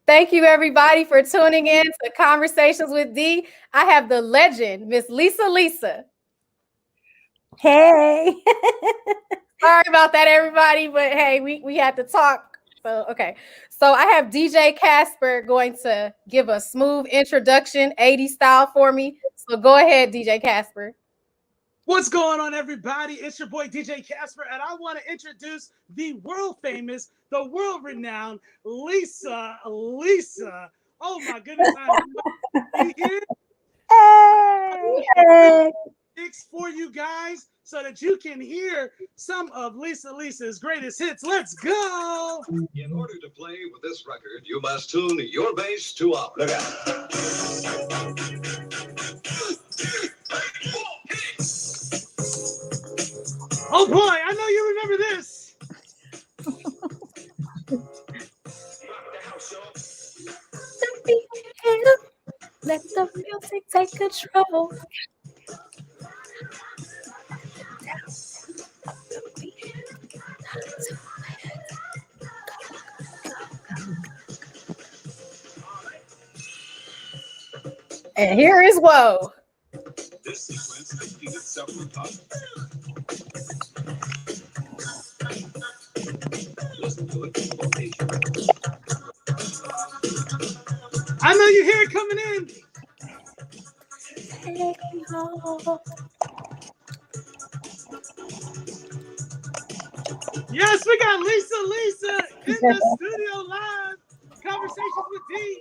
Thank you, everybody, for tuning in to Conversations with Dee. I have the legend, Miss Lisa. Hey. Sorry about that, everybody, but hey, we had to talk. So, okay. So I have DJ Casper going to give a smooth introduction, 80s style for me. So go ahead, DJ Casper. What's going on, everybody? It's your boy DJ Casper, and I want to introduce the world famous, the world renowned Lisa. Oh my goodness, I'm here. Hey. Fix for you guys so that you can hear some of Lisa's greatest hits. Let's go. In order to play with this record, you must tune your bass to ours. Look out. Oh boy, I know you remember this. Let the music take control. And here is Whoa. This sequence completed several times. Listen to it. I know you hear it coming in. Take me home. Yes, we got Lisa in the studio live. Conversations with Dee.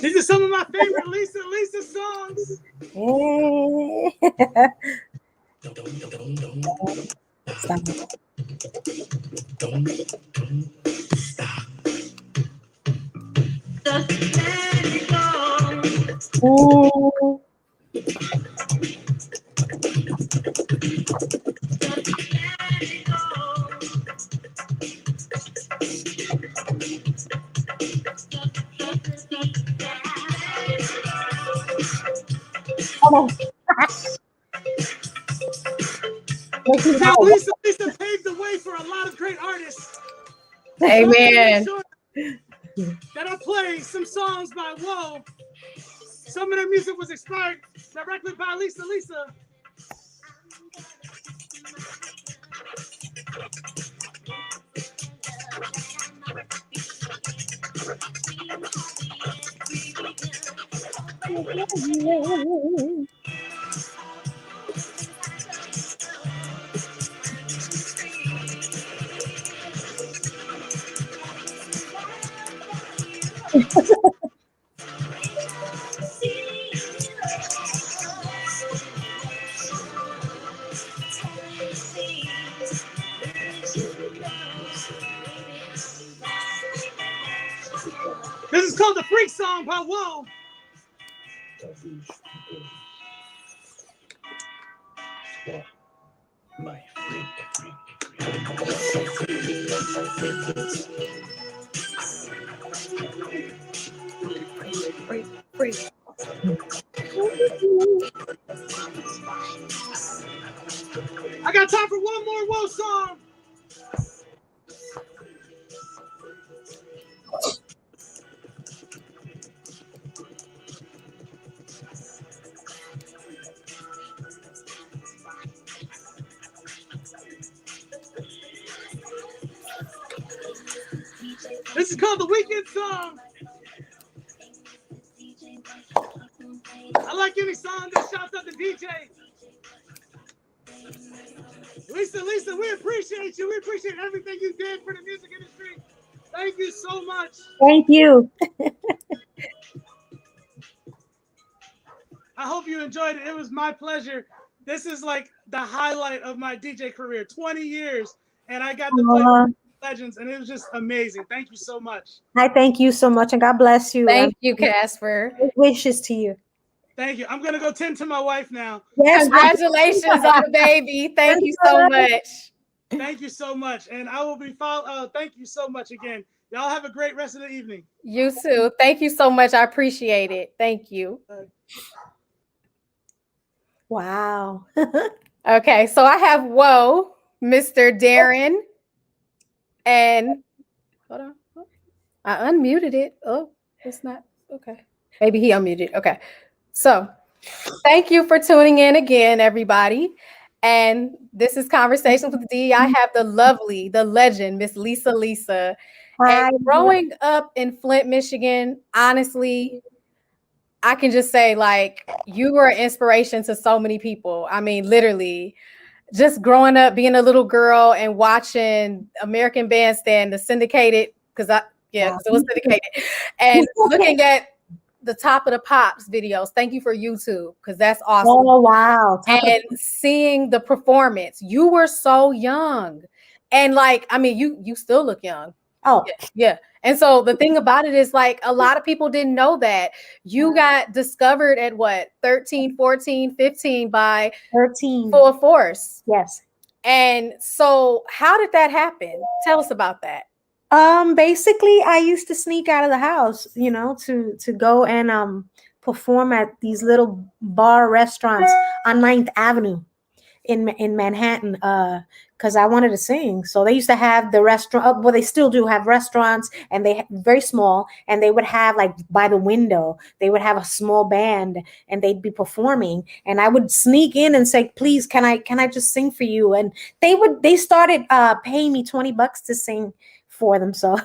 These are some of my favorite Lisa songs. Ooh. Now, Lisa paved the way for a lot of great artists. Amen. That I play some songs by Whoa. Some of their music was inspired directly by Lisa. This is called the Freak Song by Whoa. My freak. I got time for one more Whoa song. This is called the Weekend Song. I like any song that shouts out the DJ. Lisa, we appreciate you. We appreciate everything you did for the music industry. Thank you so much. Thank you. I hope you enjoyed it. It was my pleasure. This is like the highlight of my DJ career, 20 years. And I got to play with legends, and it was just amazing. Thank you so much. I thank you so much, and God bless you. Thank you, Casper. Wishes to you. Thank you. I'm going to go tend to my wife now. Yes. Congratulations on the baby. Thank you so much. Thank you so much. And I will be thank you so much again. Y'all have a great rest of the evening. You too. Thank you so much. I appreciate it. Thank you. Wow. Okay, so I have Mr. Darren, and hold on. I unmuted it. Oh, it's not okay. Maybe he unmuted. Okay. So thank you for tuning in again, everybody. And this is Conversations with Dee. I have the lovely, the legend, Miss Lisa. Hi. And growing up in Flint, Michigan, honestly, I can just say, like, you were an inspiration to so many people. I mean, literally, just growing up, being a little girl and watching American Bandstand, the syndicated, because it was syndicated, and looking at the Top of the Pops videos. Thank you for YouTube, because that's awesome. Oh, wow. And seeing the performance, you were so young, and like, I mean, you still look young. Oh, yeah. And so the thing about it is, like, a lot of people didn't know that you got discovered at what, 13, 14, 15 by 13. Full Force. Yes. And so how did that happen? Tell us about that. Basically, I used to sneak out of the house, to go and perform at these little bar restaurants on 9th Avenue in Manhattan, because I wanted to sing. So they used to have the restaurant, well, they still do have restaurants, and they very small, and they would have, like, by the window, they would have a small band, and they'd be performing, and I would sneak in and say, please, can I just sing for you? And they started paying me $20 to sing for them. So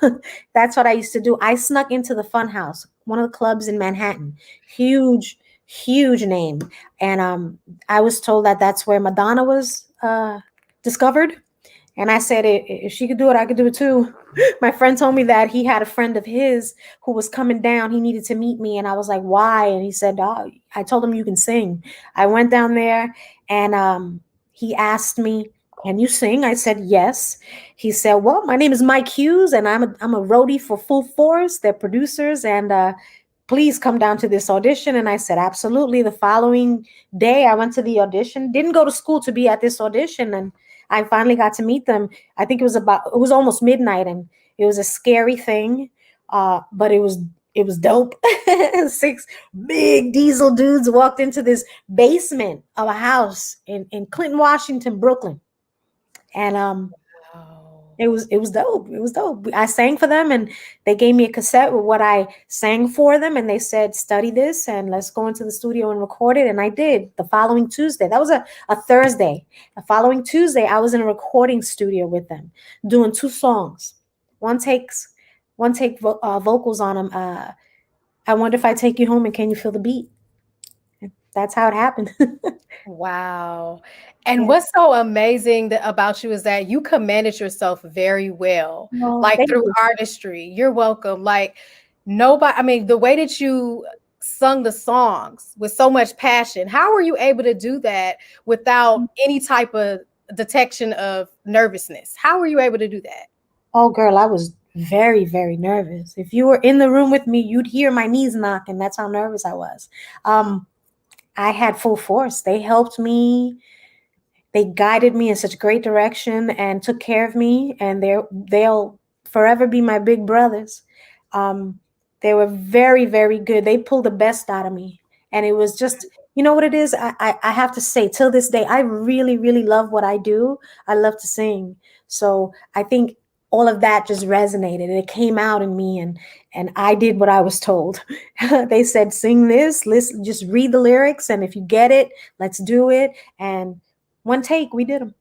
that's what I used to do. I snuck into the Fun House, one of the clubs in Manhattan, huge name. And I was told that that's where Madonna was discovered. And I said, if she could do it, I could do it too. My friend told me that he had a friend of his who was coming down. He needed to meet me. And I was like, why? And he said, I told him you can sing. I went down there, and he asked me, can you sing? I said, yes. He said, well, my name is Mike Hughes, and I'm a roadie for Full Force. They're producers, and please come down to this audition. And I said, absolutely. The following day, I went to the audition. Didn't go to school to be at this audition, and I finally got to meet them. I think it was almost midnight, and it was a scary thing, but it was dope. 6 big diesel dudes walked into this basement of a house in Clinton, Washington, Brooklyn. And it was dope. It was dope. I sang for them, and they gave me a cassette with what I sang for them, and they said, study this and let's go into the studio and record it. And I did. The following Tuesday, that was a Thursday. The following Tuesday, I was in a recording studio with them doing 2 songs. One take vocals on them. I Wonder If I Take You Home and Can You Feel the Beat? That's how it happened. Wow. And what's so amazing about you is that you commanded yourself very well, like through artistry. You're welcome. Like, nobody, I mean, the way that you sung the songs with so much passion, how were you able to do that without any type of detection of nervousness? How were you able to do that? Oh, girl, I was very, very nervous. If you were in the room with me, you'd hear my knees knock, and that's how nervous I was. I had Full Force. They helped me. They guided me in such great direction and took care of me. And they'll forever be my big brothers. They were very, very good. They pulled the best out of me. And it was just, you know what it is? I have to say, till this day, I really, really love what I do. I love to sing. So I think all of that just resonated, and it came out in me, and I did what I was told. They said, sing this, listen, just read the lyrics, and if you get it, let's do it. And one take, we did them.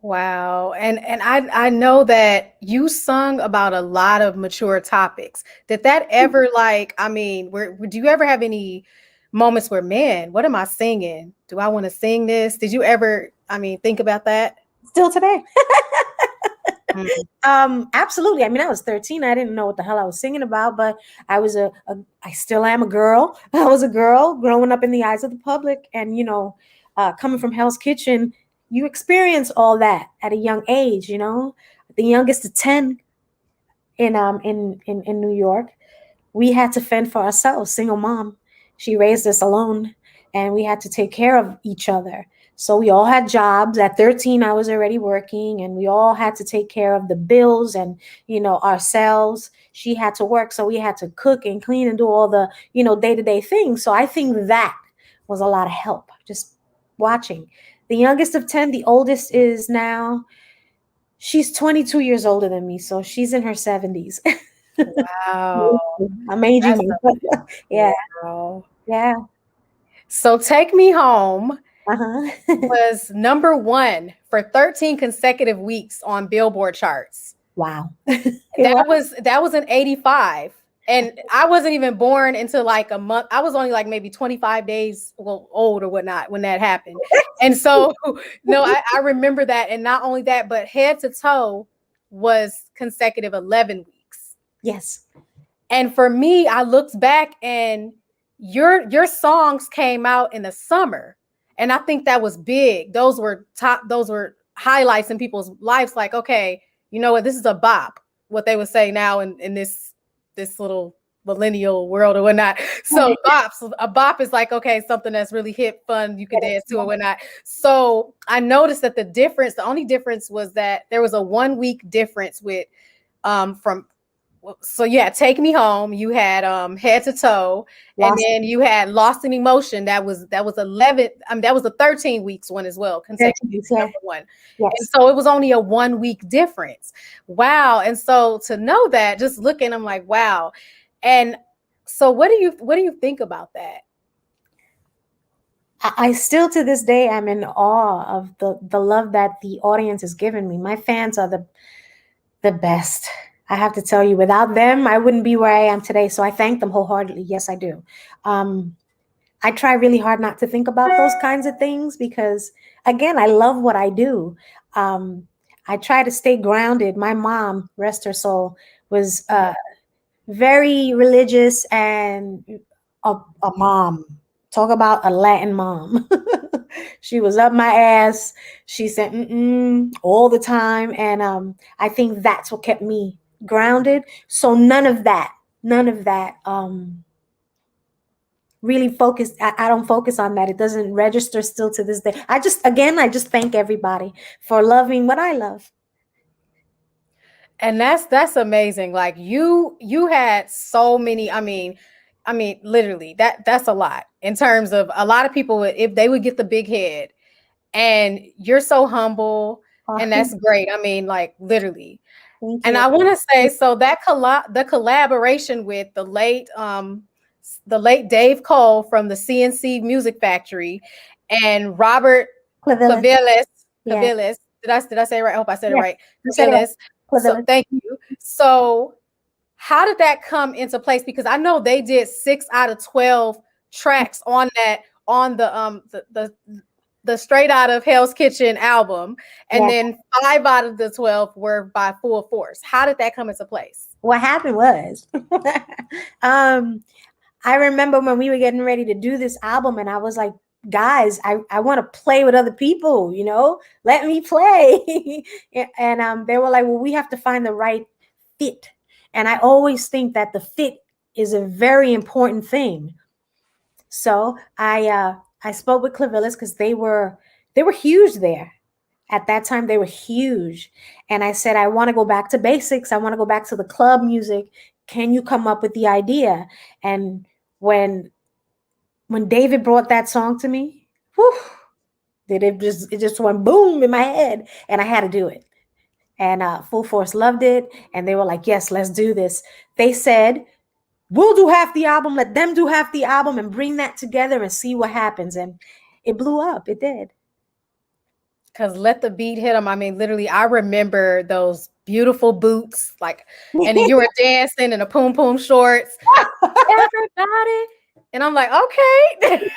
Wow. And I know that you sung about a lot of mature topics. Did that ever like, I mean, do you ever have any moments where, man, what am I singing? Do I want to sing this? Did you ever, I mean, think about that? Still today. Mm. Absolutely. I mean, I was 13. I didn't know what the hell I was singing about, but I was I still am a girl. I was a girl growing up in the eyes of the public. And, coming from Hell's Kitchen, you experience all that at a young age, the youngest of 10 in New York. We had to fend for ourselves. Single mom, she raised us alone, and we had to take care of each other. So we all had jobs. At 13, I was already working, and we all had to take care of the bills and ourselves. She had to work, so we had to cook and clean and do all the day-to-day things. So I think that was a lot of help, just watching. The youngest of 10, the oldest is now, she's 22 years older than me, so she's in her 70s. Wow. I'm aging That's myself. Yeah. wow. Yeah. So Take Me Home Uh-huh. was number 1 for 13 consecutive weeks on Billboard charts. Wow. That was in 85. And I wasn't even born until like a month. I was only like maybe 25 days old or whatnot when that happened. And so, no, I remember that. And not only that, but Head to Toe was consecutive 11 weeks. Yes. And for me, I looked back and your songs came out in the summer. And I think that was big. Those were highlights in people's lives. Like, okay, you know what? This is a bop. What they would say now in this little millennial world or whatnot. So a bop is like, okay, something that's really hip, fun, you can dance to or whatnot. So I noticed that the only difference was that there was a 1 week difference with from so yeah, Take Me Home, you had Head to Toe, and then you had Lost in Emotion. That was 11. That was the 13 weeks one as well, consecutive number 1. Yes. And so it was only a 1 week difference. Wow. And so to know that, just looking, I'm like, wow. And so what do you think about that? I still to this day am in awe of the love that the audience has given me. My fans are the best. I have to tell you, without them, I wouldn't be where I am today. So I thank them wholeheartedly. Yes, I do. I try really hard not to think about those kinds of things because, again, I love what I do. I try to stay grounded. My mom, rest her soul, was very religious and a mom. Talk about a Latin mom. She was up my ass. She said all the time. And I think that's what kept me grounded. So none of that really focused. I don't focus on that. It doesn't register still to this day. I just thank everybody for loving what I love. And that's amazing. Like you had so many, I mean, literally that's a lot in terms of a lot of people, if they would get the big head, and you're so humble, and that's great. I mean, like literally. And I want to say, so that the collaboration with the late Dave Cole from the CNC Music Factory and Robert Clavillis. Did I say it right? I hope I said it right. Clavillis. So thank you. So how did that come into place? Because I know they did 6 out of 12 tracks on the Straight Out of Hell's Kitchen album, and then 5 out of the 12 were by Full Force. How did that come into place? What happened was, I remember when we were getting ready to do this album, and I was like, guys, I want to play with other people, let me play. And they were like, well, we have to find the right fit. And I always think that the fit is a very important thing. So I spoke with Clavillis because they were huge there. At that time, they were huge. And I said, I want to go back to basics. I want to go back to the club music. Can you come up with the idea? And when David brought that song to me, it just went boom in my head, and I had to do it. And Full Force loved it, and they were like, yes, let's do this. They said, we'll do half the album, let them do half the album, and bring that together and see what happens. And it blew up. It did. Because let the beat hit them. I mean, literally, I remember those beautiful boots, like, and then you were dancing in the poom poom shorts. Everybody. And I'm like, okay.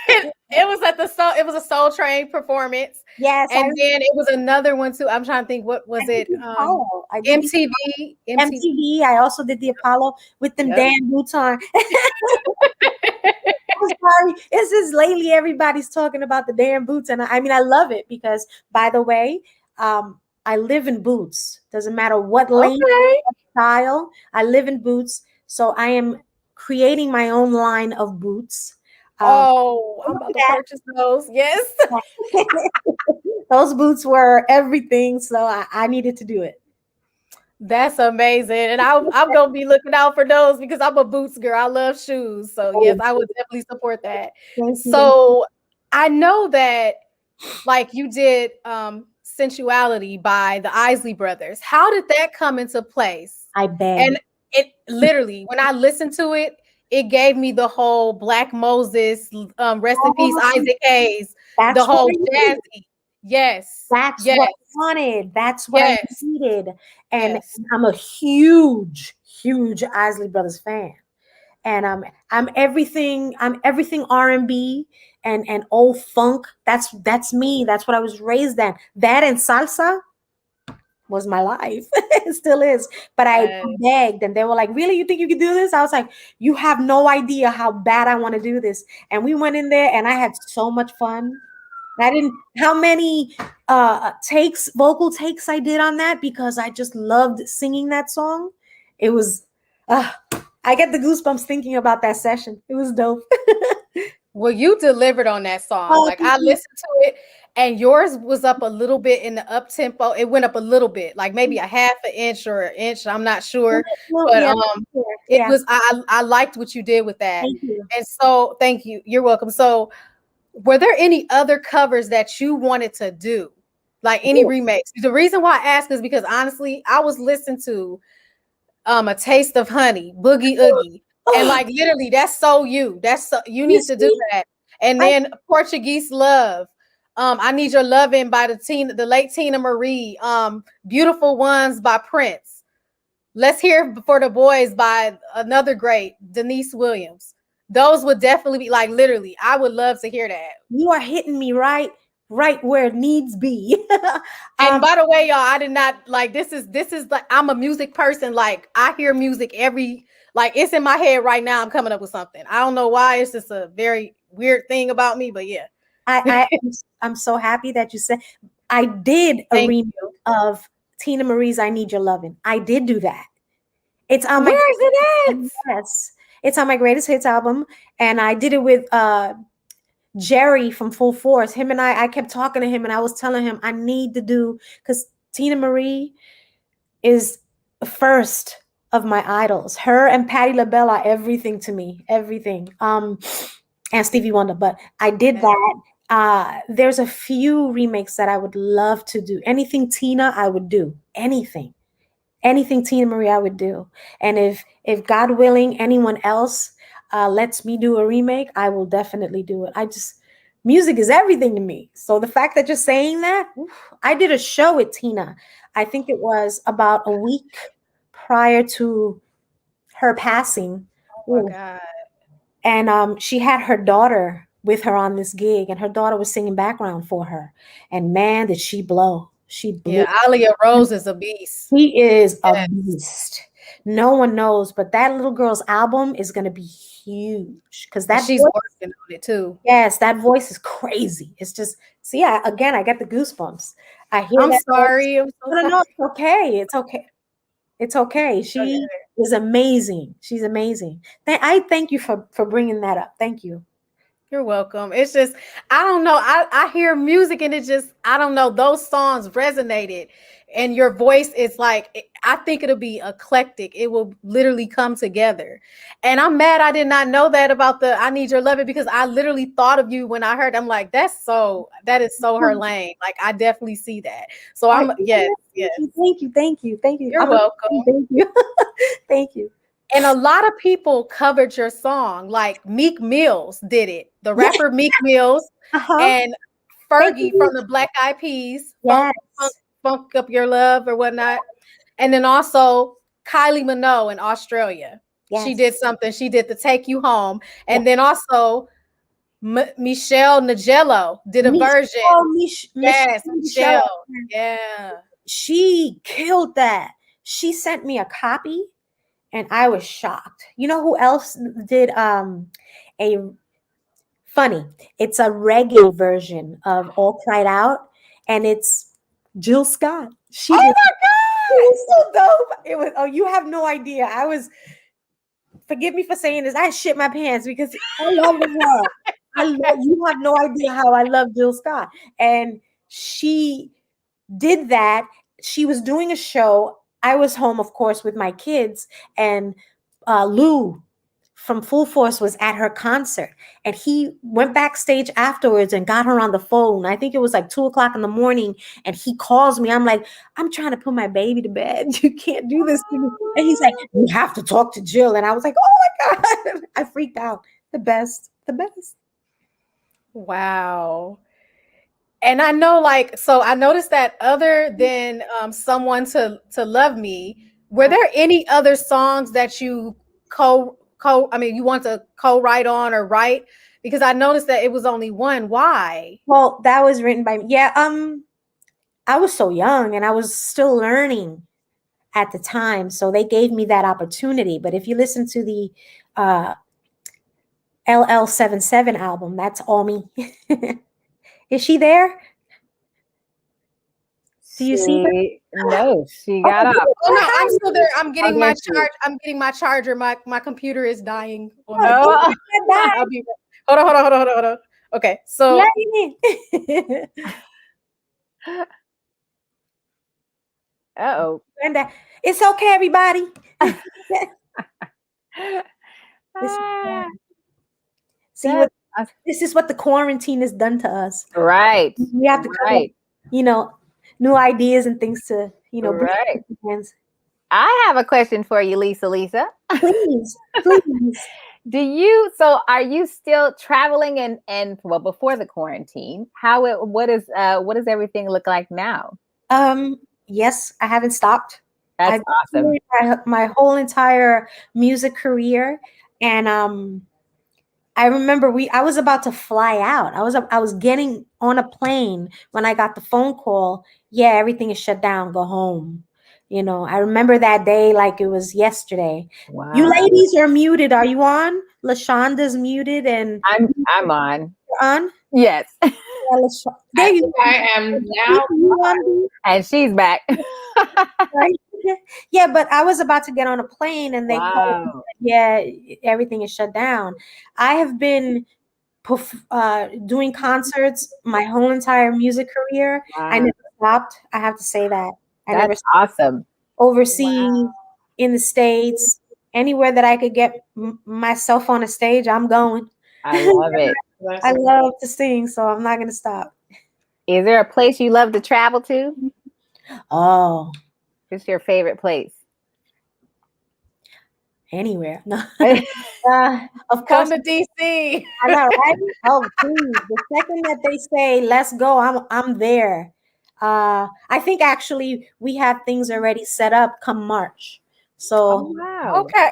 It was at the soul, it was a Soul Train performance. Yes, And then it was another one too. I'm trying to think, what was it? I did MTV. MTV. I also did the Apollo with them damn boots on. I'm sorry. It's just lately everybody's talking about the damn boots. And I mean, I love it because, by the way, I live in boots. Doesn't matter what lane, what style, I live in boots. So I am creating my own line of boots. I'm about to purchase those. Yes. Those boots were everything. So I needed to do it. That's amazing. And I'm going to be looking out for those because I'm a boots girl. I love shoes. So yes, I would definitely support that. So I know that like you did Sensuality by the Isley Brothers. How did that come into place? I bet. And it literally, when I listened to it, it gave me the whole Black Moses, rest in peace, Isaac Hayes, the whole jazzy. Yes. That's what I wanted. That's what I needed. And I'm a huge, huge Isley Brothers fan. And I'm everything R&B and old funk. That's me. That's what I was raised in. That and salsa was my life. It still is. But I begged and they were like, really? You think you can do this? I was like, you have no idea how bad I want to do this. And we went in there and I had so much fun. How many vocal takes I did on that because I just loved singing that song. It was, I get the goosebumps thinking about that session. It was dope. Well, you delivered on that song. Like I listened to it and yours was up a little bit in the up tempo. It went up a little bit, like maybe a half an inch or an inch. I'm not sure. But it was, I liked what you did with that. Thank you. And so thank you. You're welcome. So were there any other covers that you wanted to do? Like any remakes? The reason why I ask is because honestly, I was listening to A Taste of Honey, Boogie Oogie. And like literally, that's so you. That's so, you need to do that. And then Portuguese Love. I Need Your Lovin' by the late Tina Marie. Beautiful Ones by Prince. Let's Hear for the Boys by another great, Denise Williams. Those would definitely be like literally. I would love to hear that. You are hitting me right where it needs be. And by the way, y'all, I did not like this is like I'm a music person. Like I hear music it's in my head right now. I'm coming up with something. I don't know why. It's just a very weird thing about me, but yeah. I'm so happy that you said I did a remake of Tina Marie's I Need Your Lovin'. I did do that. It's on Where is it at? Yes. It's on my greatest hits album. And I did it with Jerry from Full Force. Him and I kept talking to him and I was telling him I need to do, because Tina Marie is the first of my idols. Her and Patti LaBelle are everything to me. Everything. And Stevie Wonder. But I did that. There's a few remakes that I would love to do. Anything Tina, I would do. Anything Tina Marie, I would do. And if God willing, anyone else lets me do a remake, I will definitely do it. Music is everything to me. So the fact that you're saying that, I did a show with Tina. I think it was about a week prior to her passing. Oh my God. And she had her daughter with her on this gig, and her daughter was singing background for her. And man, did she blow. She blew. Yeah, Alia Rose is a beast. She is a beast. No one knows, but that little girl's album is going to be huge because she's working on it too. Yes, that voice is crazy. It's just, again, I get the goosebumps. I hear. I'm sorry. I'm so sorry. No, it's okay. It's okay. It's okay. She is amazing. She's amazing. I thank you for bringing that up. Thank you. You're welcome. It's just, I don't know. I hear music and it just, I don't know. Those songs resonated and your voice is like, I think it'll be eclectic. It will literally come together. And I'm mad I did not know that about the I Need Your Lovin', because I literally thought of you when I heard, I'm like, that is so her lane. Like, I definitely see that. So yes. Thank you. You're welcome. Thank you. Thank you. And a lot of people covered your song, like Meek Mills did it. The rapper Meek Mills. And Fergie from the Black Eyed Peas, Yes. Funk Up Your Love or whatnot. And then also Kylie Minogue in Australia. Yes. She did something. She did the Take You Home. And Yes. then also Michelle Nagello did a version. Yes, Michelle. Yeah. She killed that. She sent me a copy and I was shocked. You know who else did a funny? It's a reggae version of All Cried Out, and it's Jill Scott. She Oh did. my God. It was so dope. It was, oh, you have no idea. I was, forgive me for saying this, I shit my pants because I love her. You have no idea how I love Jill Scott. And she did that. She was doing a show. I was home, of course, with my kids, and Lou from Full Force was at her concert, and he went backstage afterwards and got her on the phone. I think it was like 2:00 in the morning, and he calls me. I'm like, I'm trying to put my baby to bed. You can't do this to me. And he's like, you have to talk to Jill. And I was like, oh my God. I freaked out. The best. Wow. And I know, like, so I noticed that other than Someone to Love Me, were there any other songs that you you want to co-write on or write? Because I noticed that it was only one. Why? Well, that was written by me. Yeah, I was so young and I was still learning at the time, so they gave me that opportunity. But if you listen to the LL77 album, that's all me. Is she there? Do you see her? No, she got up. Oh no, I'm still there. I'm getting my there she is. charge. I'm getting my charger. My computer is dying. On me. Oh. I'll be hold on. Okay, so Uh-oh. And it's okay, everybody. This is what the quarantine has done to us. Right. We have to come up, new ideas and things to, Right. hands. I have a question for you, Lisa. Please. Are you still traveling and well, before the quarantine, what does everything look like now? Yes, I haven't stopped. That's awesome. My whole entire music career, and I remember I was about to fly out. I was getting on a plane when I got the phone call. Yeah, everything is shut down. Go home. I remember that day like it was yesterday. Wow. You ladies are muted. Are you on? LaShonda's muted, and I'm on. You're on? Yes. There you go. I am now. And she's back. Right? Yeah, but I was about to get on a plane and they called me, yeah, everything is shut down. I have been doing concerts my whole entire music career. Wow. I never stopped. I have to say that. That's awesome. Overseas, in the States, anywhere that I could get myself on a stage, I'm going. I love it. I love to sing, so I'm not going to stop. Is there a place you love to travel to? Oh. What's your favorite place? Anywhere. No. Of course, to DC. I know, right? Oh, please. The second that they say, let's go, I'm there. I think actually we have things already set up come March. So, wow. Okay.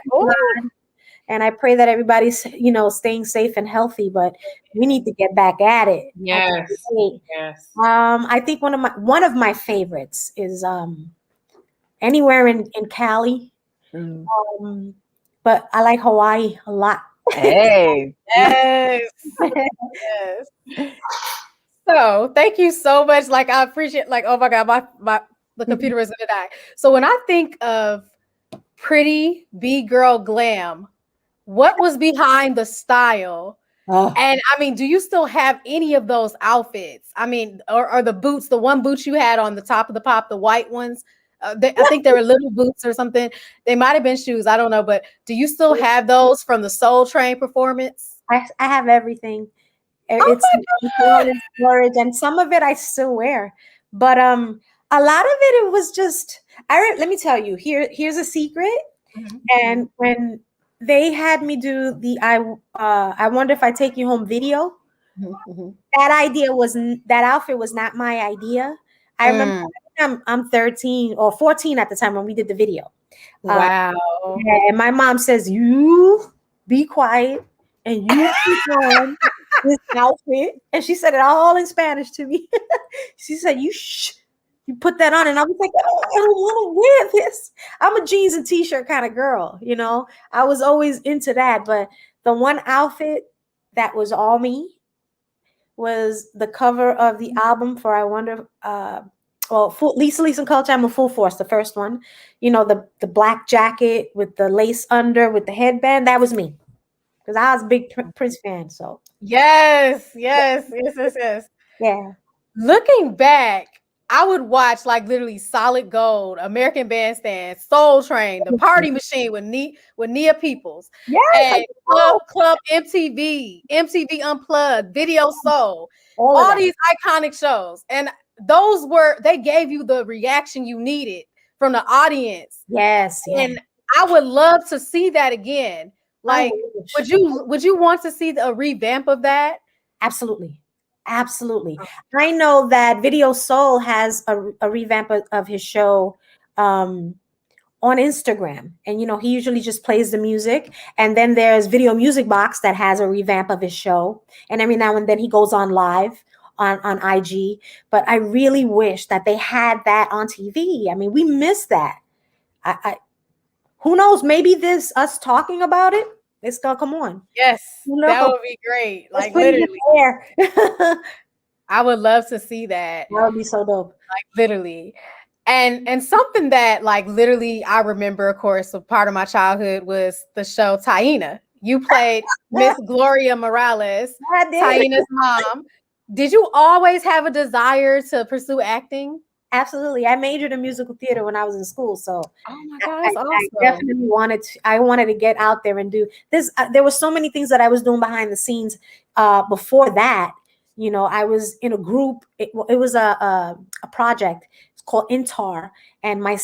And I pray that everybody's, staying safe and healthy, but we need to get back at it. Yes. Yes. I think one of my favorites is anywhere in Cali. But I like Hawaii a lot. Hey. Yes. Yes. So thank you so much. Like, I appreciate, like, oh my God, the computer is gonna die. So when I think of pretty B-girl glam, what was behind the style? And I mean, do you still have any of those outfits? I mean, or the boots, the one boot you had on the top of the pop, the white ones? I think they were little boots or something. They might have been shoes. I don't know. But do you still have those from the Soul Train performance? I have everything. It's in storage, and some of it I still wear. But a lot of it was just. Let me tell you. Here's a secret. Mm-hmm. And when they had me do the I Wonder If I Take You Home video That outfit was not my idea. I remember I'm 13 or 14 at the time when we did the video. Wow. And my mom says, "You be quiet and you keep on this outfit." And she said it all in Spanish to me. She said, you put that on." And I was like, "Oh, I don't want to wear this." I'm a jeans and t-shirt kind of girl, you know. I was always into that. But the one outfit that was all me was the cover of the album for I Wonder, Lisa and Culture. I'm a Full Force, the first one. You know, the black jacket with the lace under with the headband. That was me, because I was a big Prince fan. So Yes. yeah. Looking back, I would watch like literally Solid Gold, American Bandstand, Soul Train, The Party Machine with Nia Peoples, Yes, and Club MTV, MTV Unplugged, Video Soul, all these iconic shows. And they gave you the reaction you needed from the audience. Yes. And I would love to see that again. Like, would you want to see a revamp of that? Absolutely. I know that Video Soul has a revamp of his show on Instagram, and you know, he usually just plays the music, and then there's Video Music Box that has a revamp of his show, and every now and then he goes on live on IG. But I really wish that they had that on TV. I mean, we missed that. I who knows, maybe us talking about it, it's gonna come on. Yes, that would be great. Like literally, I would love to see that. That would be so dope. Like literally. And something that like literally I remember, of course, a part of my childhood was the show Taina. You played Miss Gloria Morales, Taina's mom. Did you always have a desire to pursue acting? Absolutely. I majored in musical theater when I was in school. So oh my God, that's awesome. I definitely wanted to get out there and do this. There were so many things that I was doing behind the scenes before that. You know, I was in a group. It was a project. It's called INTAR. And my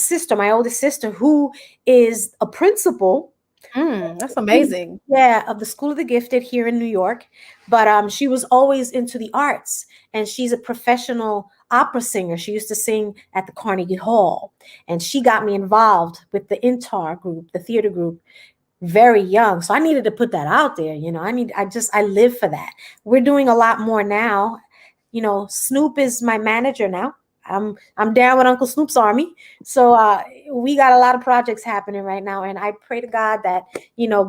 oldest sister, who is a principal. That's amazing. Yeah, of the School of the Gifted here in New York. But she was always into the arts, and she's a professional opera singer. She used to sing at the Carnegie Hall, and she got me involved with the INTAR group, the theater group, very young. So I needed to put that out there. You know, I live for that. We're doing a lot more now. You know, Snoop is my manager now. I'm down with Uncle Snoop's army. So we got a lot of projects happening right now. And I pray to God that, you know,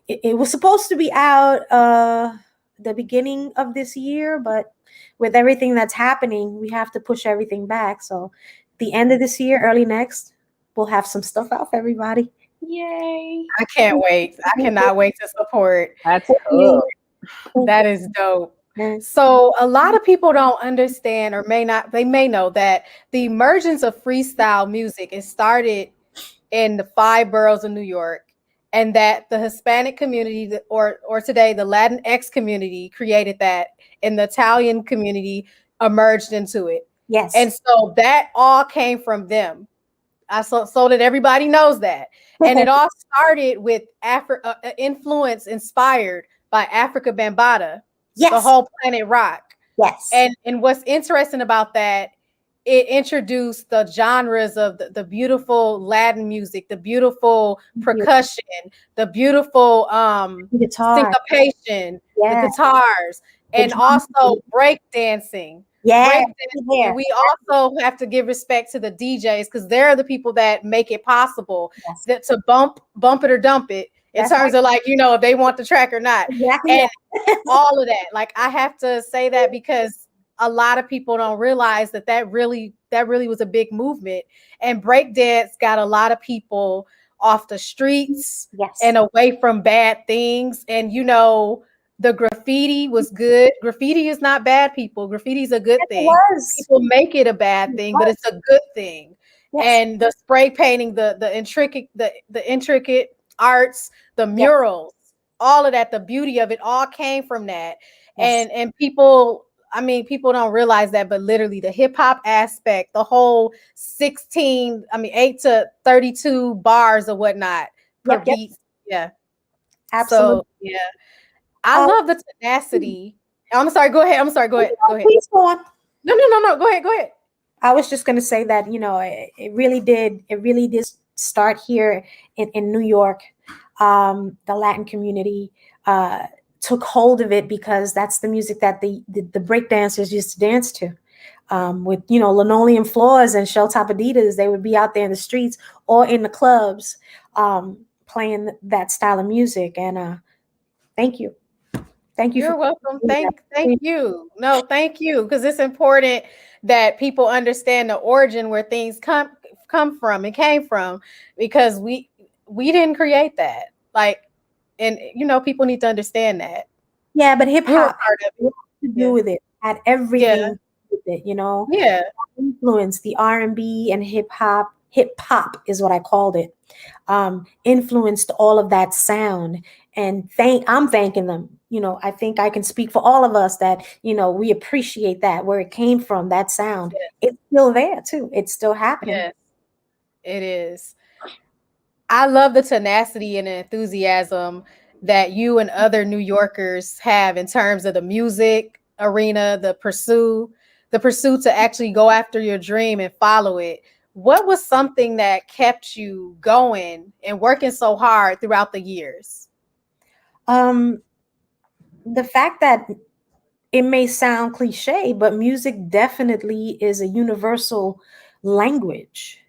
it was supposed to be out the beginning of this year, but with everything that's happening, we have to push everything back. So the end of this year, early next, we'll have some stuff out for everybody. Yay. I can't wait. I cannot wait to support. That's cool. That is dope. So a lot of people don't understand, or they may know that the emergence of freestyle music is started in the 5 boroughs of New York, and that the Hispanic community, or today the Latinx community, created that, and the Italian community emerged into it. Yes. And so that all came from them. So that everybody knows that. And it all started with influence inspired by Africa Bambaataa. Yes. The whole Planet Rock. Yes. And what's interesting about that, it introduced the genres of the beautiful Latin music, the beautiful percussion, the beautiful syncopation, the guitars, and also break dancing. Yeah. And we also have to give respect to the DJs, because they're the people that make it possible to bump it or dump it. In terms of, like, you know, if they want the track or not. Exactly. And all of that. Like, I have to say that because a lot of people don't realize that really was a big movement. And breakdance got a lot of people off the streets and away from bad things. And, you know, the graffiti was good. Graffiti is not bad, people. Graffiti is a good thing. People make it a bad thing, but it's a good thing. And the spray painting, the intricate arts, the murals, all of that, the beauty of it all came from that. And people, I mean, people don't realize that, but literally the hip hop aspect, the whole 8 to 32 bars or whatnot per beat. Yeah. Absolutely. So, yeah. I love the tenacity. I'm sorry. Go ahead. Go ahead. Please go on. No. Go ahead. I was just going to say that, it really did start here in New York. The Latin community took hold of it because that's the music that the break dancers used to dance to. With, linoleum floors and shell top Adidas, they would be out there in the streets or in the clubs playing that style of music. And thank you. You're welcome. Thank you. No, thank you. Because it's important that people understand the origin where things come from and came from, because we didn't create that. Like, and people need to understand that. Yeah, but hip hop to do with it, had everything with it, Yeah. Influence the R&B and hip hop is what I called it. Influenced all of that sound, and I'm thanking them. I think I can speak for all of us that, we appreciate that, where it came from, that sound. It's still there too. It's still happening. Yes, it is. I love the tenacity and enthusiasm that you and other New Yorkers have in terms of the music arena, the pursuit to actually go after your dream and follow it. What was something that kept you going and working so hard throughout the years? The fact that it may sound cliche, but music definitely is a universal language.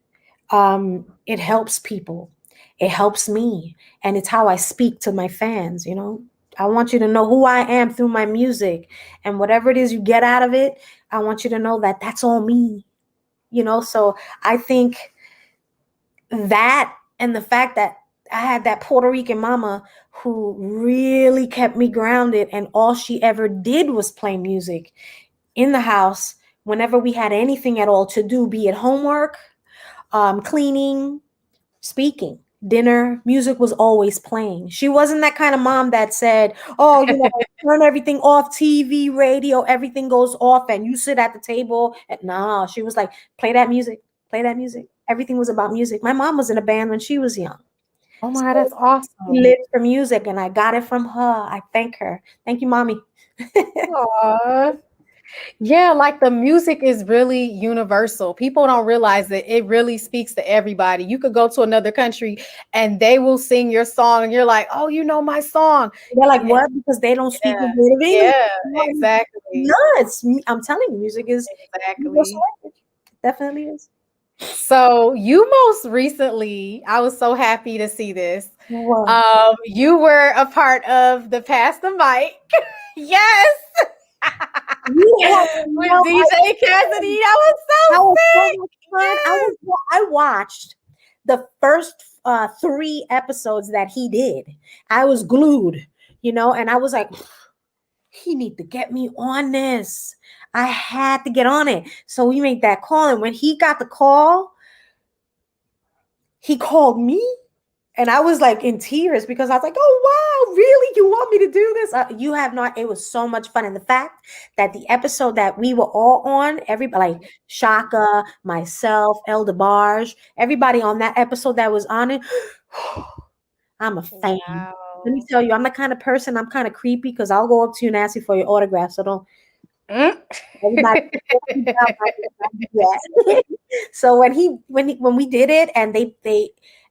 It helps people. It helps me. And it's how I speak to my fans, I want you to know who I am through my music. And whatever it is you get out of it, I want you to know that that's all me. So I think that, and the fact that I had that Puerto Rican mama who really kept me grounded, and all she ever did was play music in the house whenever we had anything at all to do, be it homework, cleaning, speaking, dinner. Music was always playing. She wasn't that kind of mom that said, oh, turn everything off, TV, radio, everything goes off and you sit at the table. No, she was like, play that music. Everything was about music. My mom was in a band when she was young. Oh my God, that's awesome. She lived for music, and I got it from her. I thank her. Thank you, mommy. Aww. Yeah, like the music is really universal. People don't realize that it really speaks to everybody. You could go to another country and they will sing your song, and you're like, oh, my song. They're like, what? Because they don't speak a bit of English. Yeah, exactly. No, I'm telling you, music is exactly. It definitely is. So you most recently, I was so happy to see this. Wow. You were a part of the Pass the Mic. Yes. With DJ Cassidy. That was so much fun. Yes. I watched the first 3 episodes that he did. I was glued, and I was like, he need to get me on this. I had to get on it. So we made that call. And when he got the call, he called me. And I was like in tears because I was like, oh, wow, really? You want me to do this? You have not. It was so much fun. And the fact that the episode that we were all on, everybody, like Shaka, myself, El DeBarge, everybody on that episode that was on it, I'm a fan. Wow. Let me tell you, I'm the kind of person, I'm kind of creepy because I'll go up to you and ask you for your autograph. So don't. Everybody. So when we did it, and they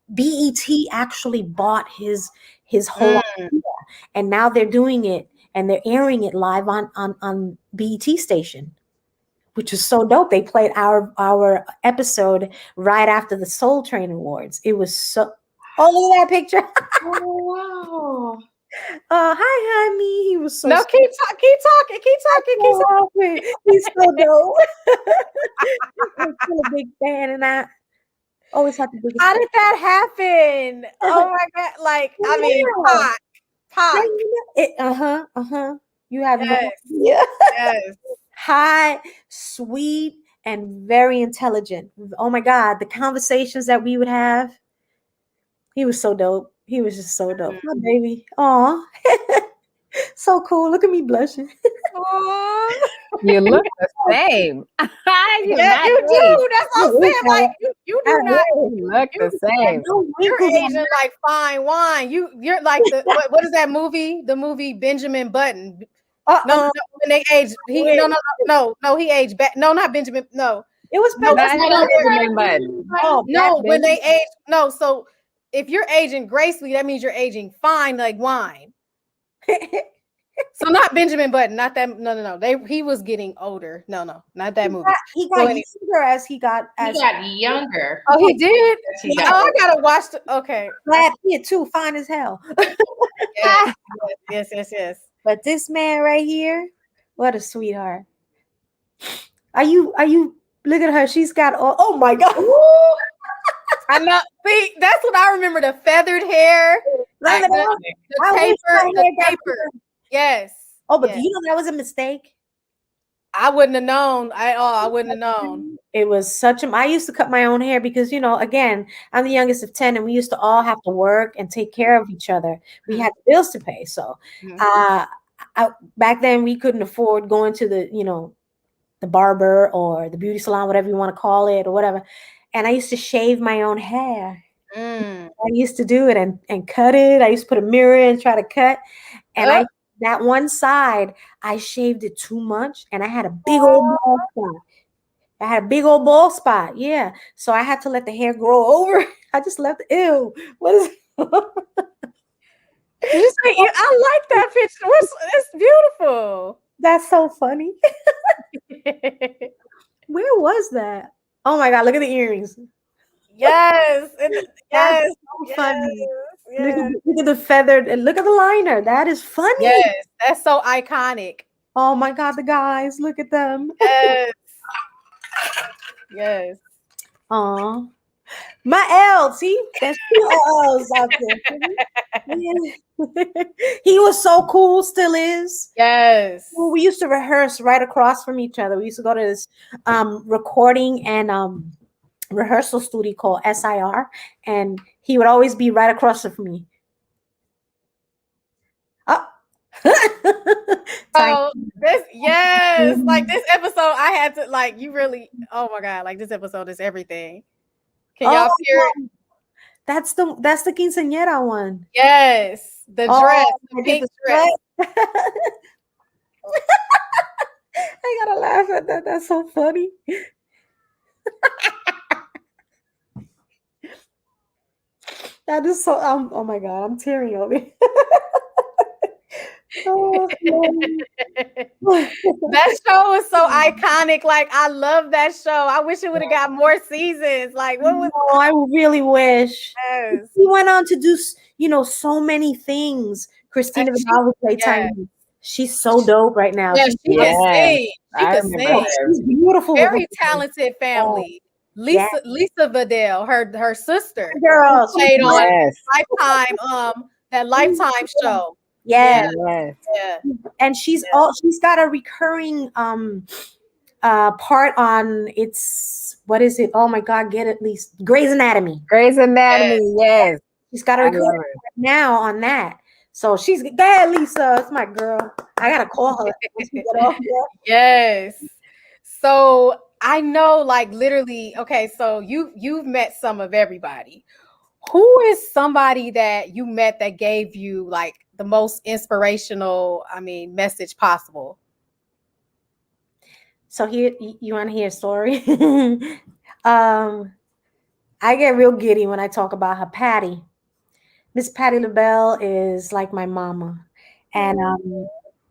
BET actually bought his whole idea, and now they're doing it and they're airing it live on BET station, which is so dope. They played our episode right after the Soul Train Awards. It was so. Oh, look at that picture. Oh, wow. Hi, honey. He was so. No, keep talking. He's so dope. I'm still a big fan, and I always have the biggest. How did that happen? Oh my God! Like, I mean, Pac. You have yes. no idea. Yes. High, sweet, and very intelligent. Oh my God, the conversations that we would have. He was so dope. He was just so dope. My baby. Aw. So cool. Look at me blushing. You look the same. You do. That's what I'm saying. Like, you you're not. You look the same. No You're wrinkles on aging like fine wine. You're like the what is that movie? The movie Benjamin Button. No, when they age, he he aged back. No, not Benjamin. No, It was no, Not no, Benjamin Button. Oh, no. When Benjamin. they age, no. So if you're aging gracefully, that means you're aging fine, like wine. So not Benjamin Button, not that. No. He was getting older. No, not that movie. He So got anyway. younger as he got younger. Oh, he did. He Oh, got I gotta watch. Okay. Brad Pitt too, fine as hell. Yes. But this man right here, what a sweetheart. Are you look at her? She's got oh my god. I know. See, that's what I remember. The feathered hair, Look at that. I wish my hair the got taper. Yes. Oh, but yes. do you know that was a mistake? I wouldn't have known. I wouldn't have known. It was such a. I used to cut my own hair because again, I'm the youngest of 10, and we used to all have to work and take care of each other. We had bills to pay, so back then we couldn't afford going to the barber or the beauty salon, whatever you want to call it, or whatever. And I used to shave my own hair. I used to do it and cut it. I used to put a mirror and try to cut, and that one side, I shaved it too much, and I had a big old bald spot. I had a big old bald spot, yeah. So I had to let the hair grow over. I just left. Ew, what is? You say I like that picture. It's beautiful. That's so funny. Where was that? Oh my god! Look at the earrings. Yes, yes, so funny. Yes. Look at the feathered and look at the liner. That is funny. Yes, that's so iconic. Oh my god, the guys, look at them. Yes. Yes. Aw. My L, see? There's 2 L's out there. He was so cool, still is. Yes. Well, we used to rehearse right across from each other. We used to go to this recording and rehearsal studio called SIR, and he would always be right across from me. Oh, like this episode, I had to you really. Oh my god, like this episode is everything. Can y'all hear it? That's the quinceañera one. Yes, the dress, the pink dress. I gotta laugh at that. That's so funny. That is so. Oh my god, I'm tearing over. That show was so iconic. Like I love that show. I wish it would have got more seasons. Like what was? Oh, I really wish. Yes. He went on to do so many things. Christina Vidal who played Tiny. She's so dope right now. Yeah, she can sing. She can sing. She's beautiful. Very talented family. Lisa Vidal, her sister, girl, played on Lifetime. That Lifetime show. Yeah. And she's got a recurring part on what is it? Oh my god, get at least Grey's Anatomy. Yes. She's got a recurring now on that. So she's go ahead, Lisa. It's my girl. I gotta call her. Yes. So I know, like literally, okay, so you've met some of everybody. Who is somebody that you met that gave you like the most inspirational, message possible? So here, you want to hear a story? I get real giddy when I talk about her. Patty. Miss Patty LaBelle is like my mama. And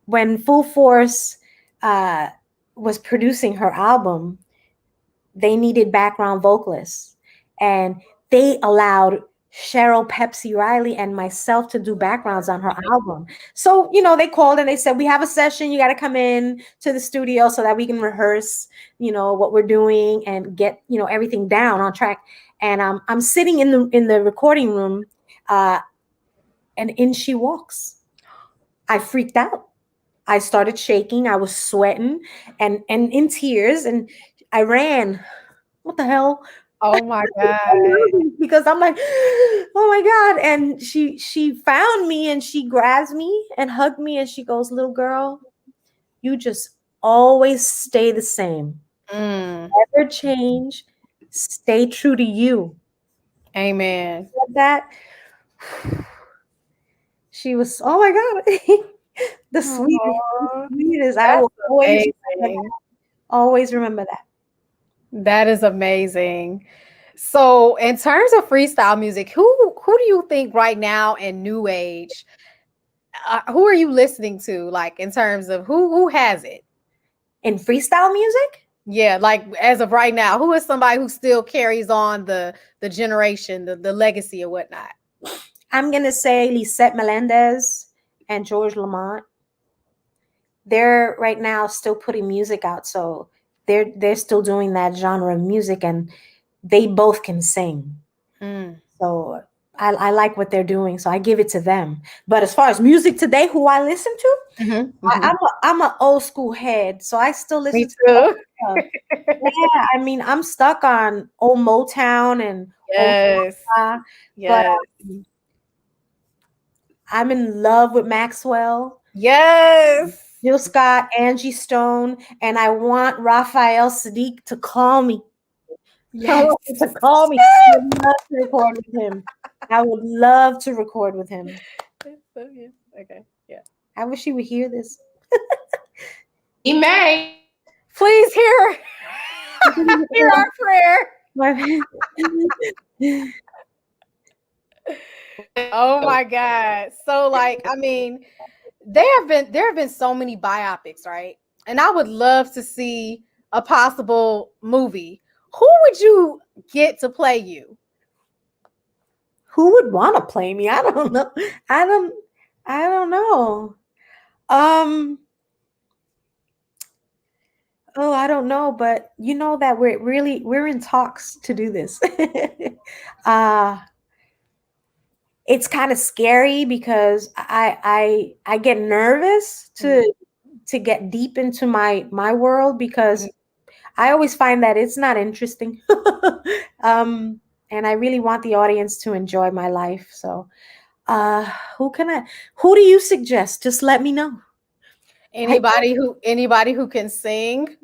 when Full Force was producing her album, they needed background vocalists. And they allowed Cheryl Pepsi Riley and myself to do backgrounds on her album. So, they called and they said, we have a session. You got to come in to the studio so that we can rehearse, what we're doing and get, everything down on track. And I'm sitting in the recording room and in she walks. I freaked out. I started shaking. I was sweating and in tears, and I ran. What the hell? Oh my god! Because I'm like, oh my god! And she found me and she grabs me and hugged me and she goes, "Little girl, you just always stay the same. Never change. Stay true to you. Amen. That she was, oh my God, the sweetest, Aw, the sweetest. I that's will always remember amazing. that. Always remember that. That is amazing. So, in terms of freestyle music, who do you think right now in new age? Who are you listening to? Like in terms of who has it? In freestyle music, Yeah, like as of right now, who is somebody who still carries on the generation, the legacy or whatnot? I'm gonna say Lisette Melendez and George Lamont. They're right now still putting music out, so they're still doing that genre of music, and they both can sing. Mm. So I like what they're doing, so I give it to them. But as far as music today, who I listen to, I'm an old school head, so I still Me listen to old too. stuff. Yeah, I mean, I'm stuck on old Motown and old Yes. but Yes. I'm in love with Maxwell, Yes. Jill Scott, Angie Stone, and I want Raphael Sadiq to call me. I Yes. want him to call me. I would love to record with him. I would love to record with him. Okay. Yeah. I wish he would hear this. He may. Please hear hear our prayer. Oh my God. So like, I mean, there have been so many biopics, right? And I would love to see a possible movie. Who would you get to play you? Who would want to play me? I don't know. I don't know. Um oh, I don't know, but you know that we're in talks to do this. uh it's kind of scary because I get nervous to get deep into my world because I always find that it's not interesting. And I really want the audience to enjoy my life. So uh who can I who do you suggest? Just let me know. Anybody who can sing.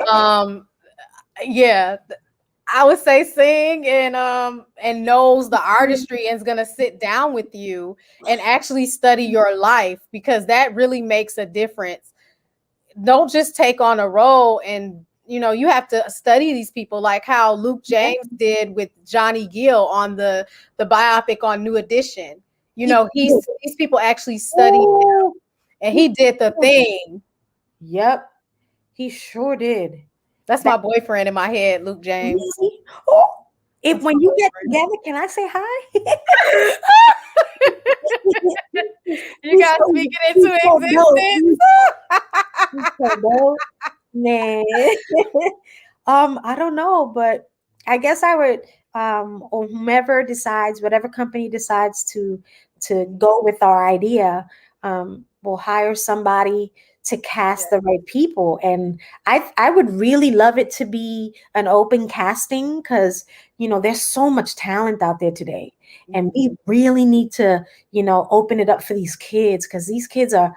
Um yeah, I would say sing and knows the artistry and is gonna sit down with you and actually study your life because that really makes a difference. Don't just take on a role and you have to study these people like how Luke James did with Johnny Gill on the biopic on New Edition. These people actually studied him and he did the thing. Yep, he sure did. That's my boyfriend in my head, Luke James. Really? Oh, if That's when my you get boyfriend. together, can I say hi? You guys speak it into existence. Man. I don't know, but I guess I would or whomever decides, whatever company decides to go with our idea, will hire somebody to cast the right people. And I would really love it to be an open casting because there's so much talent out there today. And we really need to, open it up for these kids because these kids are,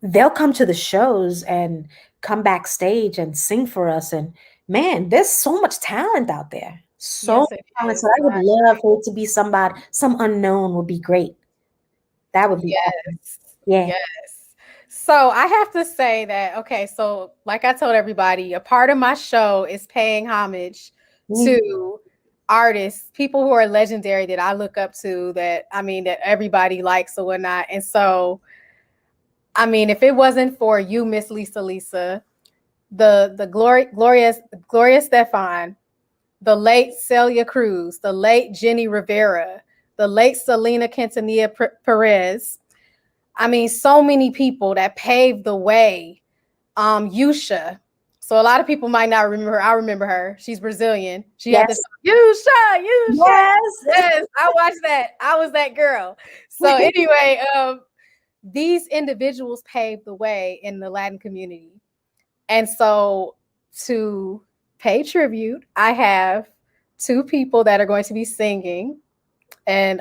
they'll come to the shows and come backstage and sing for us. And man, there's so much talent out there. So Yes, much it talent. is. So I would love for it to be somebody, some unknown would be great. That would be awesome. Yes. Yeah. Yes. So I have to say that, okay, so like I told everybody, a part of my show is paying homage to artists, people who are legendary that I look up to, that everybody likes or whatnot. And so, if it wasn't for you, Miss Lisa, the Gloria Stefan, the late Celia Cruz, the late Jenny Rivera, the late Selena Quintanilla Perez. So many people that paved the way. Yusha. So a lot of people might not remember her. I remember her. She's Brazilian. She had this Yusha. Yes, I watched that. I was that girl. So anyway, these individuals paved the way in the Latin community. And so to pay tribute, I have two people that are going to be singing. And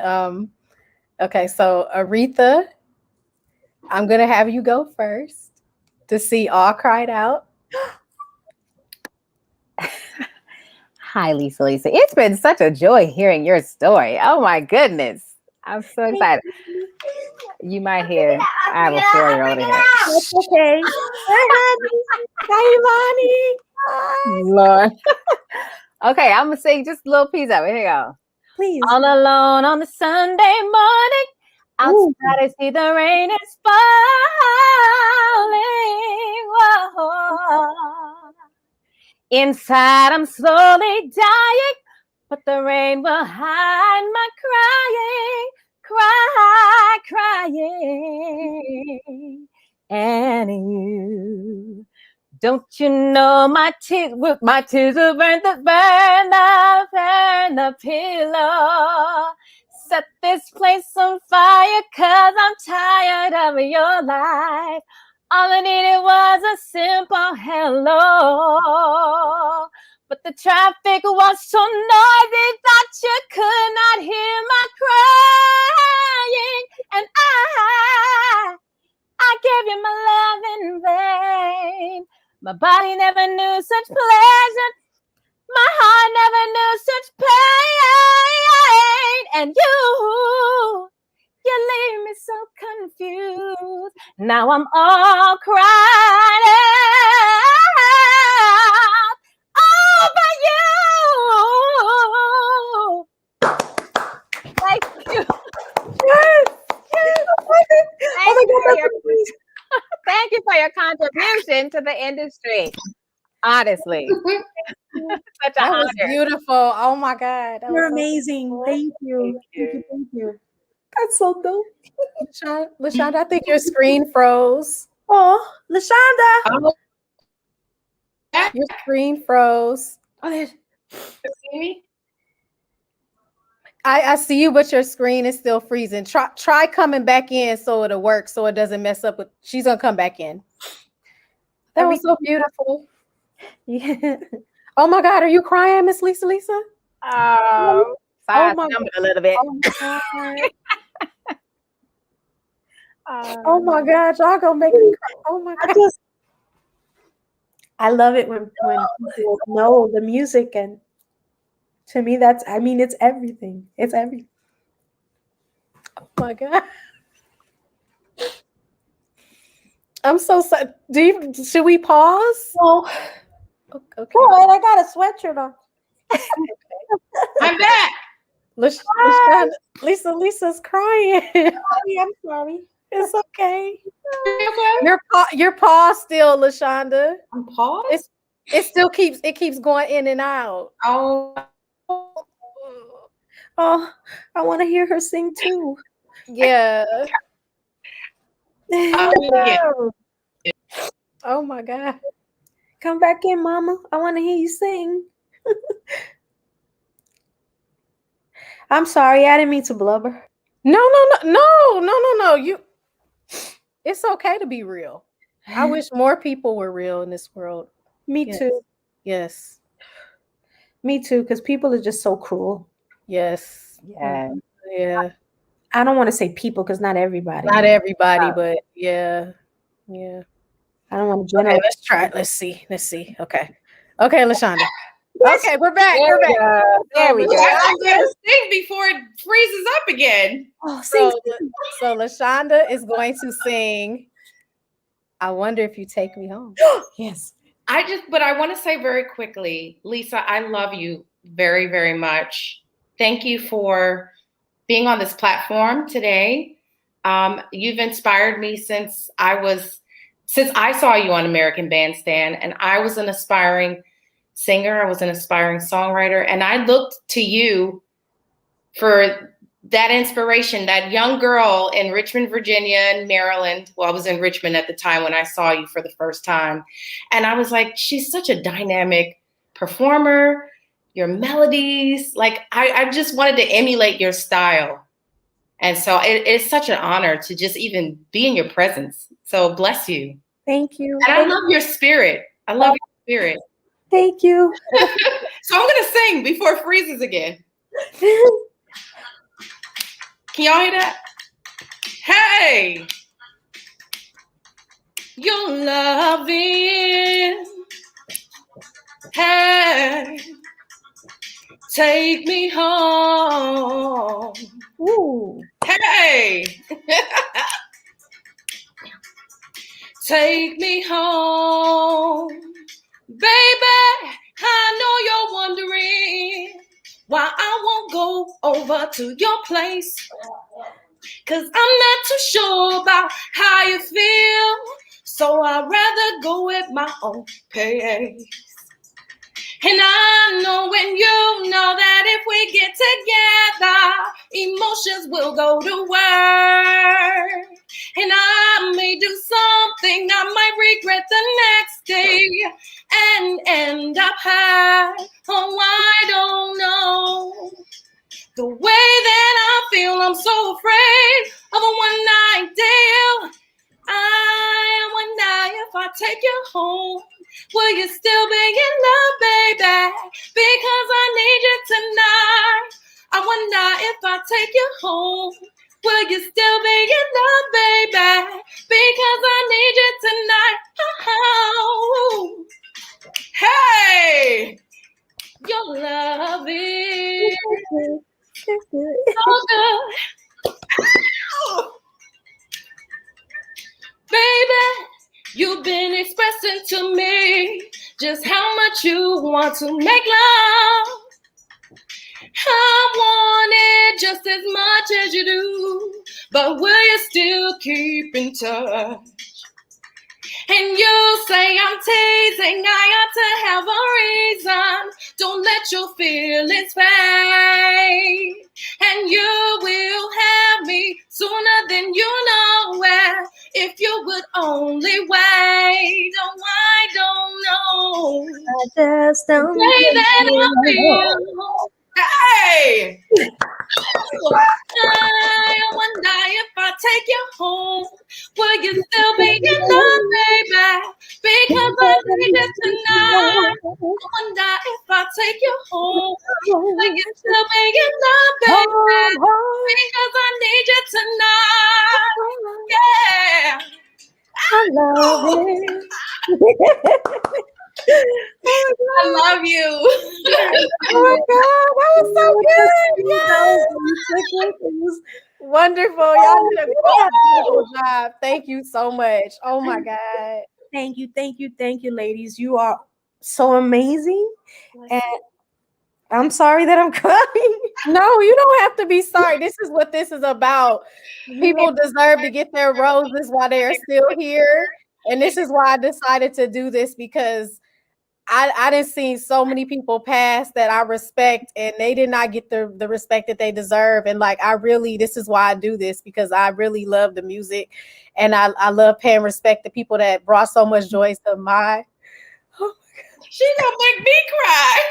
okay, so Aretha, I'm gonna have you go first to see All Cried Out. Hi, Lisa. It's been such a joy hearing your story. Oh my goodness. I'm so excited. You might hear I have a 4-year-old in here. That's okay. Hi, Imani. Lord. Okay, I'm gonna sing just a little piece of it. Here you go. Please. All alone on a Sunday morning, outside I see the rain is falling. Whoa. Inside I'm slowly dying, but the rain will hide my crying. And you, don't you know my tears will burn the pillow. Set this place on fire, 'cause I'm tired of your life. All I needed was a simple hello. But the traffic was so noisy that you could not hear my crying. And I gave you my love in vain. My body never knew such pleasure. My heart never knew such pain. And you leave me so confused. Now I'm all crying over you. Thank you. Yes. Oh my God, Thank you for your contribution to the industry. Honestly. Such That an was honor. beautiful. Oh my God. That you're was so amazing. cool. Thank you. Thank you. That's so dope. LaShonda, I think your screen froze. Oh, Lashonda. Your screen froze. Oh, there's See me? I see you, but your screen is still freezing. Try coming back in so it'll work, so it doesn't mess up with. She's gonna come back in. That was so beautiful. yeah. Oh my God, are you crying, Miss Lisa? Oh, sorry, my I stumbled a little bit. Oh my God. Oh my God, y'all gonna make me cry. Oh my God. I love it when people know the music, and to me it's everything. It's everything. Oh my God. I'm so sorry. Should we pause? Oh, Okay. oh, I got a sweatshirt on. I'm back. Lisa's crying. I'm sorry. It's okay. Okay. Your paw still, LaShonda. I'm paused. It still keeps going in and out. Oh, Oh, I want to hear her sing too. Yeah. yeah. Oh my God. Come back in, Mama. I want to hear you sing. I'm sorry, I didn't mean to blubber. No. It's okay to be real. I wish more people were real in this world. Me Yes. too. Yes. Me too, because people are just so cruel. Yes. Yeah. Yeah. I don't want to say people because not everybody. Not everybody, but yeah. Yeah. I don't want to Okay, generalize. let's try. Let's see. Okay, LaShonda. Okay, we're back. We're back. There we go. I'm gonna sing before it freezes up again. Oh, sing. So LaShonda is going to sing. I wonder if you take me home. Yes. But I want to say very quickly, Lisa, I love you very, very much. Thank you for being on this platform today. You've inspired me since I saw you on American Bandstand, and I was an aspiring singer. I was an aspiring songwriter, and I looked to you for that inspiration, that young girl in Richmond, Virginia, and Maryland. Well, I was in Richmond at the time when I saw you for the first time. And I was like, she's such a dynamic performer, your melodies. Like, I just wanted to emulate your style. And so it's such an honor to just even be in your presence. So bless you. Thank you. And I love your spirit. I love your spirit. Thank you. So I'm going to sing before it freezes again. Can y'all hear that? Hey! Your loving, hey, take me home. Ooh. Hey, take me home. Baby, I know you're wondering why I won't go over to your place. 'Cause I'm not too sure about how you feel. So I'd rather go at my own pace. And I know when you know that if we get together, emotions will go to work. And I may do something I might regret the next day and end up high. Oh, I don't know. The way that I feel, I'm so afraid of a one-night deal. I wonder if I take you home, will you still be in love, baby? Because I need you tonight. I wonder if I take you home, will you still be in love, baby? Because I need you tonight. Oh, hey, your love is so good. Baby, you've been expressing to me just how much you want to make love. I want it just as much as you do, but will you still keep in touch? And you say I'm teasing, I ought to have a reason. Don't let your feelings fade. And you will have me sooner than you know where. If you would only wait. Oh, I don't know. I just don't The way that I feel. Hey! I wonder if I take you home, will you still be in love, baby? Because I need you tonight. I wonder if I take you home, will you still be in love, baby? Because I need you tonight. Yeah. I love it. I love you. Oh my God, that was so good. Yes. It was Wonderful. Y'all did a wonderful job. Thank you so much. Oh my God. Thank you, ladies. You are so amazing. And I'm sorry that I'm crying. No, you don't have to be sorry. This is what this is about. People deserve to get their roses while they are still here. And this is why I decided to do this, because I didn't see so many people pass that I respect, and they did not get the respect that they deserve. And like, this is why I do this, because I really love the music, and I love paying respect to people that brought so much joy to my. She gonna make me cry.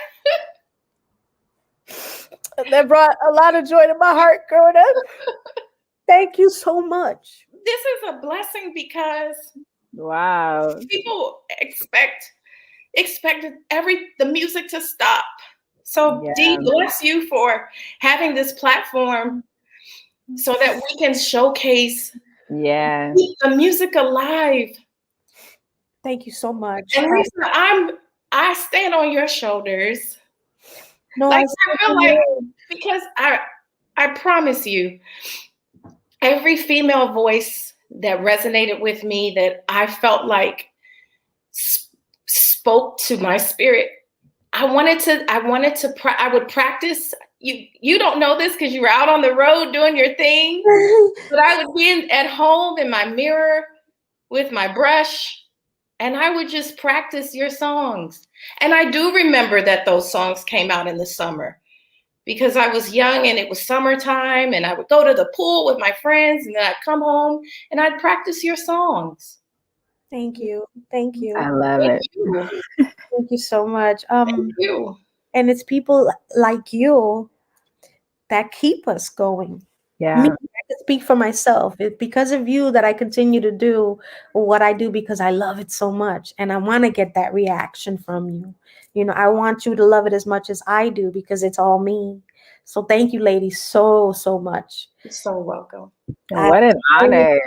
That brought a lot of joy to my heart growing up. Thank you so much. This is a blessing because Wow. people expected the music to stop. So Yeah. Dee, bless you for having this platform so that we can showcase, Yeah. keep the music alive. Thank you so much. And Lisa, I stand on your shoulders. No, Like, I feel like, because I promise you, every female voice that resonated with me, that I felt like spoke to my spirit, I would practice. You don't know this because you were out on the road doing your thing, but I would be at home in my mirror with my brush, and I would just practice your songs. And I do remember that those songs came out in the summer because I was young and it was summertime, and I would go to the pool with my friends, and then I'd come home and I'd practice your songs. Thank you. I love it. Thank you so much. Thank you. And it's people like you that keep us going. Yeah. Me, I can speak for myself. It's because of you that I continue to do what I do, because I love it so much, and I want to get that reaction from you. You know, I want you to love it as much as I do, because it's all me. So thank you, ladies, so much. You're so welcome. What an honor.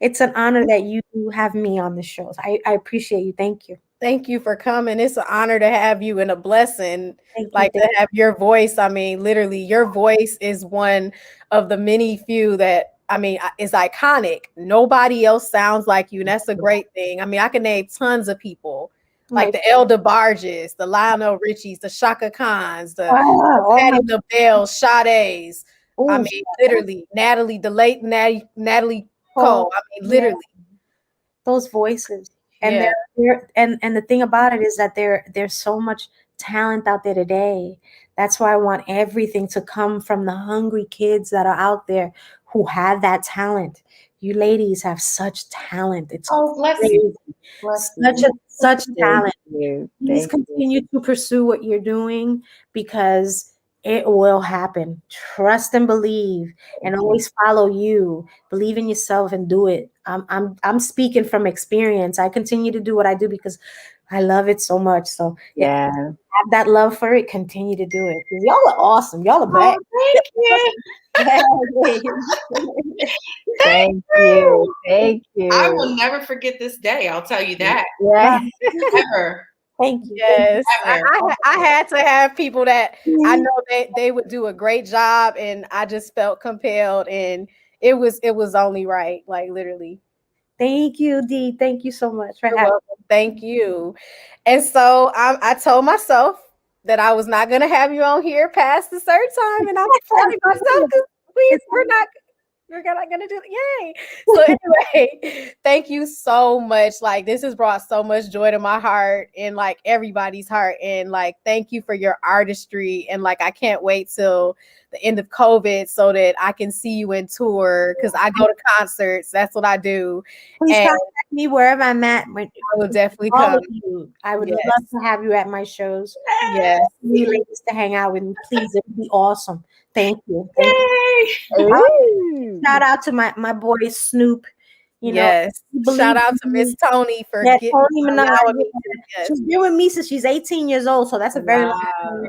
It's an honor that you have me on the show. I appreciate you. Thank you. Thank you for coming. It's an honor to have you and a blessing. Thank you. Like to have your voice. I mean, literally, your voice is one of the many few that is iconic. Nobody else sounds like you, and that's a great thing. I mean, I can name tons of people like the Elder Barges, the Lionel Richies, the Shaka Khans, the Patti LaBelle, Sade's. I mean, literally, Natalie, the late Natalie Cole. I mean, literally, those voices. And they're and the thing about it is that there's so much talent out there today. That's why I want everything to come from the hungry kids that are out there who have that talent. You ladies have such talent. It's bless crazy. you. Such talent. Please continue to pursue what you're doing because it will happen. Trust and believe, and always follow you. Believe in yourself and do it. I'm speaking from experience. I continue to do what I do because I love it so much. So Yeah, have that love for it. Continue to do it. Y'all are awesome. Y'all are back. Thank you. Thank you. I will never forget this day. I'll tell you that. Yeah. Ever. Thank you. Yes, I had to have people that I know they would do a great job, and I just felt compelled, and it was only right, like literally. Thank you, Dee. Thank you so much for having me. Thank you. And so I told myself that I was not going to have you on here past a certain time, and I'm telling myself because we're not going to do it. Yay. So anyway, thank you so much. Like, this has brought so much joy to my heart and like everybody's heart. And like, thank you for your artistry. And like, I can't wait till the end of COVID so that I can see you in tour because I go to concerts. That's what I do. Please contact me wherever I'm at. I will definitely come. I would love to have you at my shows. Yes. You ladies to hang out with me. Please, it would be awesome. Thank you. Shout out to my boy Snoop. Yes. Shout out to Miss Tony for getting allowing me. She's been with me since she's 18 years old, so that's a very long time.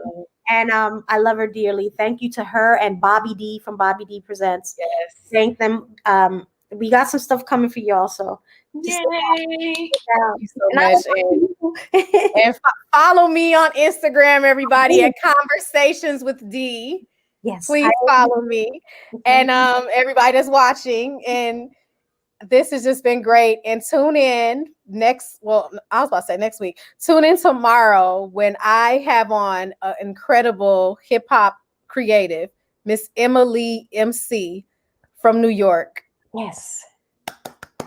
And I love her dearly. Thank you to her and Bobby D from Bobby D Presents. Yes. Thank them. We got some stuff coming for y'all. So yay. Thank you so much. And follow me on Instagram, everybody, at ConversationswithDee. Yes. Please follow me. And everybody that's watching. And this has just been great. And tune in next week. Tune in tomorrow when I have on an incredible hip hop creative, Miss Emily MC from New York. Yes.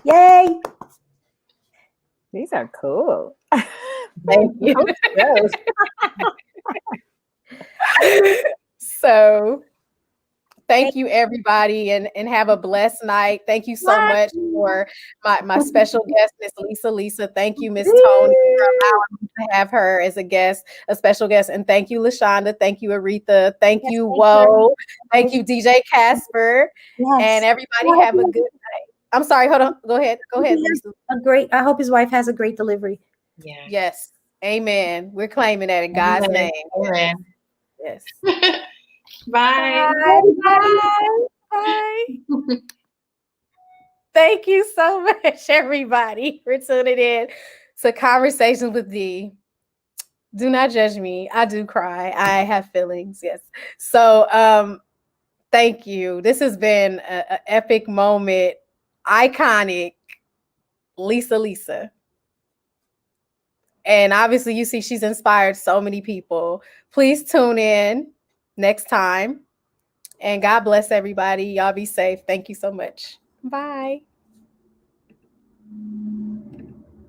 Yay. These are cool. Thank you. So thank you, everybody, and have a blessed night. Thank you so much for my special guest, Miss Lisa. Thank you, Miss Tony, for allowing me to have her as a special guest. And thank you, LaShonda. Thank you, Aretha. Thank you, Woe. Thank you, DJ Casper. Yes. And everybody have a good night. I'm sorry, hold on. Go ahead, Lisa. I hope his wife has a great delivery. Yeah. Yes. Amen. We're claiming that in God's name. Amen. Yes. Bye. Bye. Thank you so much, everybody, for tuning in to Conversations with Dee. Do not judge me. I do cry. I have feelings. Yes. So thank you. This has been an epic moment. Iconic. Lisa. And obviously, you see, she's inspired so many people. Please tune in next time. And God bless everybody. Y'all be safe. Thank you so much. Bye.